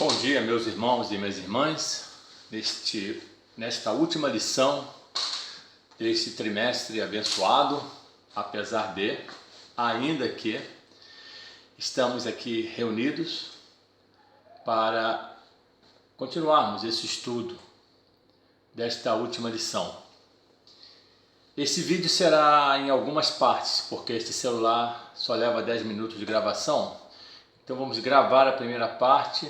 Bom dia, meus irmãos e minhas irmãs, nesta última lição deste trimestre abençoado, apesar de, ainda que, estamos aqui reunidos para continuarmos esse estudo desta última lição. Esse vídeo será em algumas partes, porque este celular só leva 10 minutos de gravação, então vamos gravar a primeira parte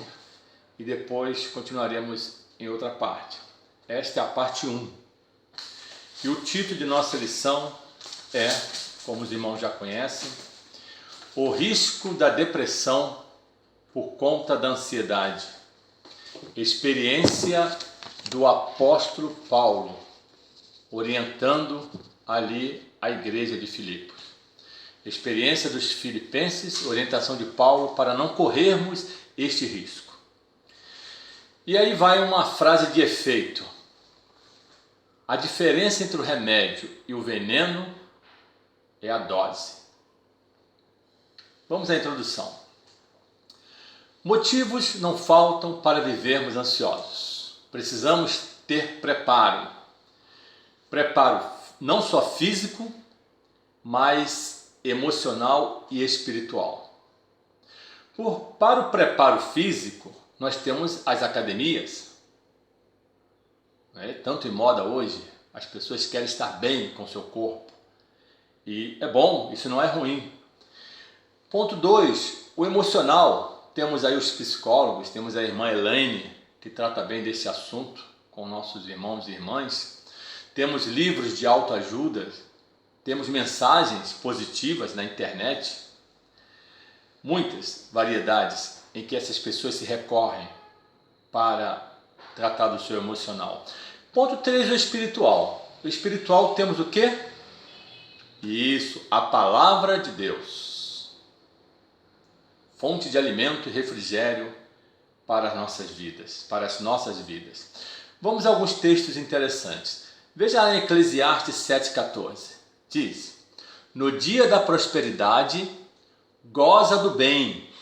e depois continuaremos em outra parte. Esta é a parte 1. E o título de nossa lição é, como os irmãos já conhecem, o risco da depressão por conta da ansiedade. Experiência do apóstolo Paulo, orientando ali a igreja de Filipos. Experiência dos filipenses, orientação de Paulo para não corrermos este risco. E aí vai uma frase de efeito. A diferença entre o remédio e o veneno é a dose. Vamos à introdução. Motivos não faltam para vivermos ansiosos. Precisamos ter preparo. Preparo não só físico, mas emocional e espiritual. Para o preparo físico, nós temos as academias, né? Tanto em moda hoje, as pessoas querem estar bem com o seu corpo. E é bom, isso não é ruim. Ponto 2, o emocional. Temos aí os psicólogos, temos a irmã Elaine, que trata bem desse assunto com nossos irmãos e irmãs. Temos livros de autoajuda, temos mensagens positivas na internet. Muitas variedades em que essas pessoas se recorrem para tratar do seu emocional. Ponto 3, o espiritual. O espiritual temos o quê? Isso, a palavra de Deus. Fonte de alimento e refrigério para as nossas vidas. Vamos a alguns textos interessantes. Veja lá em Eclesiastes 7,14. Diz: no dia da prosperidade, goza do bem,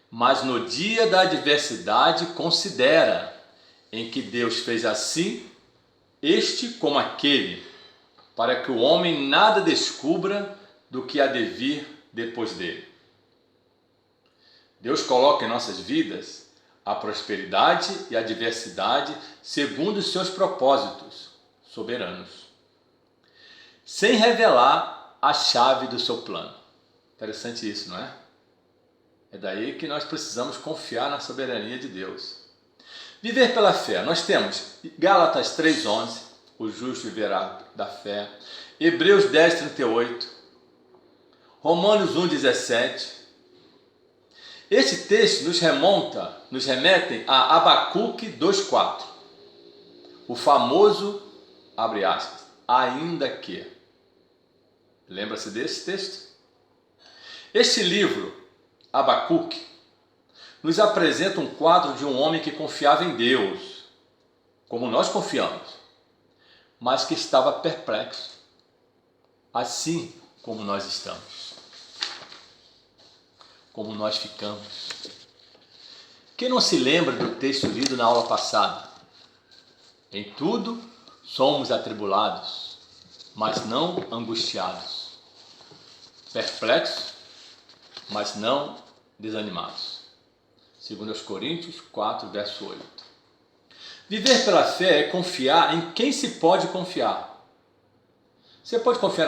mas no dia da adversidade considera, em que Deus fez assim, este como aquele, para que o homem nada descubra do que há de vir depois dele. Deus coloca em nossas vidas a prosperidade e a adversidade segundo os seus propósitos soberanos, sem revelar a chave do seu plano. Interessante isso, não é? É daí que nós precisamos confiar na soberania de Deus. Viver pela fé. Nós temos Gálatas 3,11, o justo viverá da fé. Hebreus 10,38. Romanos 1,17. Este texto nos remetem a Abacuque 2,4. O famoso, abre aspas, ainda que. Lembra-se desse texto? Este livro, Abacuque, nos apresenta um quadro de um homem que confiava em Deus, como nós confiamos, mas que estava perplexo, assim como nós estamos, como nós ficamos. Quem não se lembra do texto lido na aula passada? Em tudo somos atribulados, mas não angustiados, perplexos, mas não desanimados. 2 Coríntios 4, verso 8. Viver pela fé é confiar em quem se pode confiar. Você pode confiar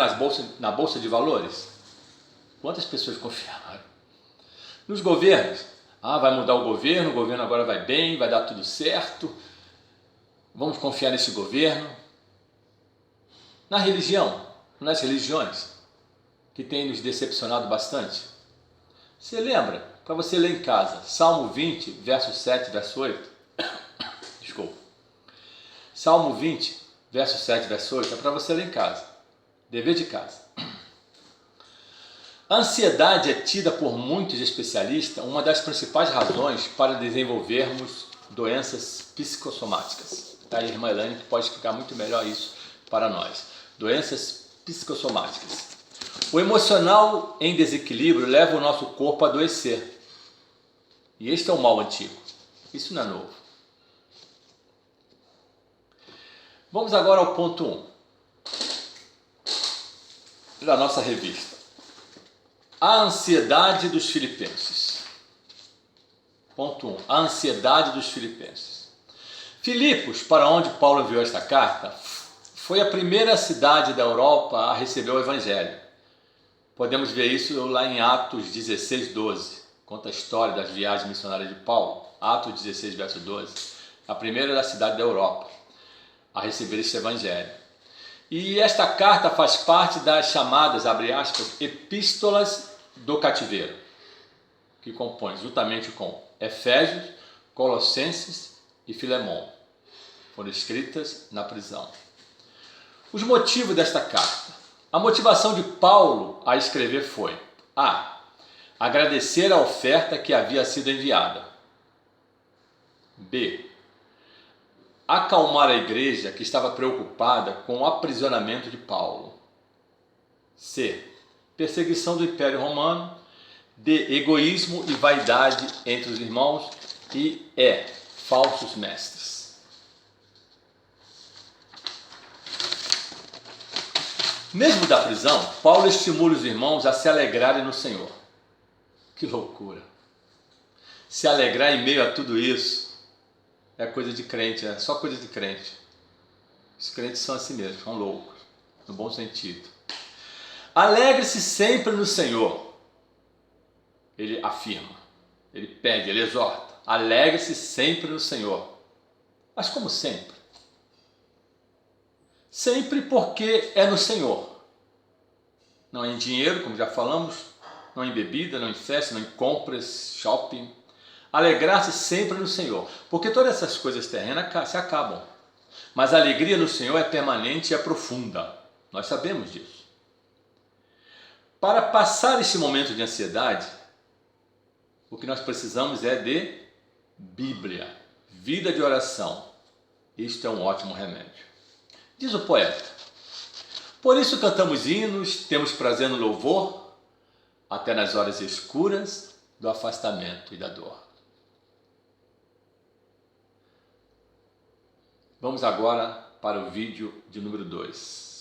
na bolsa de valores? Quantas pessoas confiaram? Nos governos? Vai mudar o governo agora vai bem, vai dar tudo certo. Vamos confiar nesse governo. Na religião, nas religiões, que tem nos decepcionado bastante. Você lembra? Para você ler em casa, Salmo 20, verso 7, verso 8. Desculpa. Salmo 20, verso 7, verso 8, é para você ler em casa. Dever de casa. A ansiedade é tida por muitos especialistas uma das principais razões para desenvolvermos doenças psicossomáticas. Tá aí a irmã Elaine que pode explicar muito melhor isso para nós. Doenças psicossomáticas. O emocional em desequilíbrio leva o nosso corpo a adoecer. E este é o mal antigo. Isso não é novo. Vamos agora ao ponto 1 da nossa revista. A ansiedade dos filipenses. Ponto 1. A ansiedade dos filipenses. Filipos, para onde Paulo enviou esta carta, foi a primeira cidade da Europa a receber o Evangelho. Podemos ver isso lá em Atos 16, 12. Conta a história das viagens missionárias de Paulo. Atos 16, verso 12. A primeira da cidade da Europa a receber esse Evangelho. E esta carta faz parte das chamadas, abre aspas, epístolas do cativeiro, que compõe juntamente com Efésios, Colossenses e Filemão. Foram escritas na prisão. Os motivos desta carta. A motivação de Paulo a escrever foi: A. Agradecer a oferta que havia sido enviada. B. Acalmar a igreja que estava preocupada com o aprisionamento de Paulo. C. Perseguição do Império Romano. D. Egoísmo e vaidade entre os irmãos. E E. Falsos mestres. Mesmo da prisão, Paulo estimula os irmãos a se alegrarem no Senhor. Que loucura! Se alegrar em meio a tudo isso é coisa de crente, é só coisa de crente. Os crentes são assim mesmo, são loucos, no bom sentido. Alegre-se sempre no Senhor. Ele afirma, ele pede, ele exorta. Alegre-se sempre no Senhor. Mas como sempre? Sempre porque é no Senhor. Não é em dinheiro, como já falamos, não é em bebida, não é em festa, não é em compras, shopping. Alegrar-se sempre no Senhor, porque todas essas coisas terrenas se acabam. Mas a alegria no Senhor é permanente e é profunda. Nós sabemos disso. Para passar este momento de ansiedade, o que nós precisamos é de Bíblia, vida de oração. Isto é um ótimo remédio. Diz o poeta: por isso cantamos hinos, temos prazer no louvor, até nas horas escuras do afastamento e da dor. Vamos agora para o vídeo de número 2.